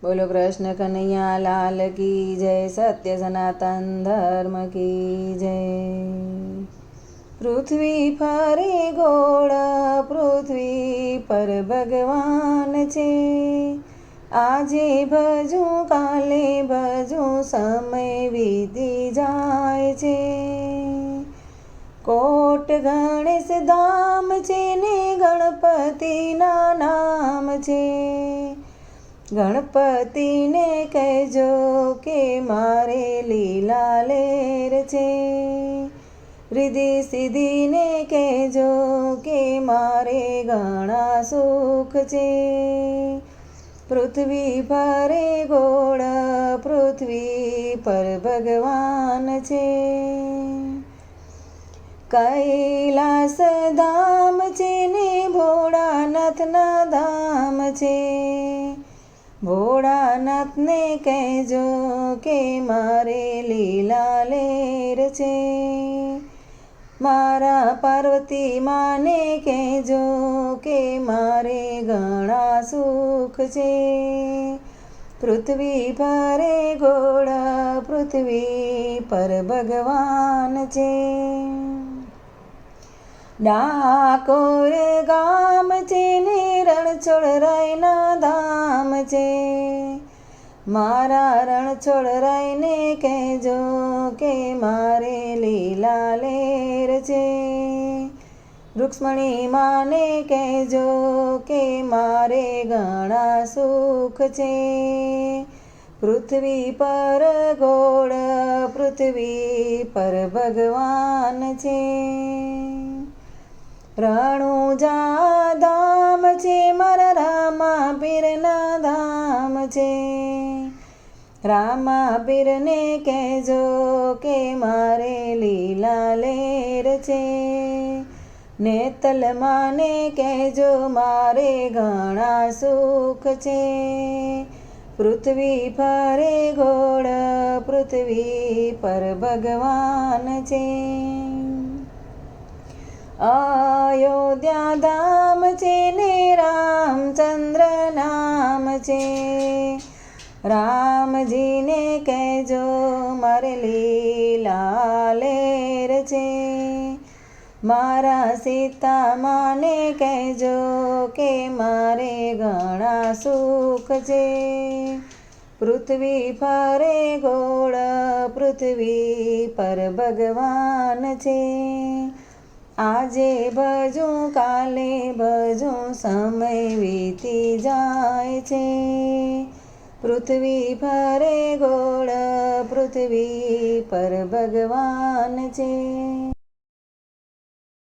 બોલો કૃષ્ણ કનૈયા લાલ કી જય, સત્ય સનાતન ધર્મ કી જય। પૃથ્વી ફરે ગોળ, પૃથ્વી પર ભગવાન છે। આજે ભજું કાલે ભજું, સમય વીતી જાય છે। કોટ ગણેશ ધામ છે ને ગણપતિના નામ છે। ગણપતિને કહેજો કે મારે લીલા લેર છે। રિદ્ધિ સિદ્ધિને કહેજો કે મારે ઘણા સુખ છે। પૃથ્વી ફરે ગોળ, પૃથ્વી પર ભગવાન છે। કૈલાસ ધામ છે ને ભોળાનાથના ધામ છે। ભોળાનાથને કહેજો કે મારે લીલા લેર છે। મારા પાર્વતી માને કહેજો કે મારે ઘણા સુખ છે। પૃથ્વી ફરે ગોળ, પૃથ્વી પર ભગવાન છે। ડાકોર ગામ છે ને રણછોડરાયના ધામ છે। મારા રણછોડરાયને કહેજો કે મારે લીલા લેર છે। રૂક્ષ્મણી માને કહેજો કે મારે ઘણા સુખ છે। પૃથ્વી પર ગોળ, પૃથ્વી પર ભગવાન છે। રણુજા ધામ છે મારા રામા પીરના ધામ છે। રામા પીરને કહેજો કે મારે લીલા લેર છે। નેતલ માને કહેજો મારે ઘણા સુખ છે। પૃથ્વી ફરે ગોળ, પૃથ્વી પર ભગવાન છે। અયોધ્યા ધામ છે ને રામચંદ્ર નામ છે। રામજીને કહેજો મારે લીલા લેર છે। મારા સીતા માને કહેજો કે મારે ઘણા સુખ છે। પૃથ્વી ફરે ગોળ, પૃથ્વી પર ભગવાન છે। આજે ભજું કાલે ભજું, સમય વીતી જાય છે। પૃથ્વી ફરે ગોળ, પૃથ્વી પર ભગવાન છે।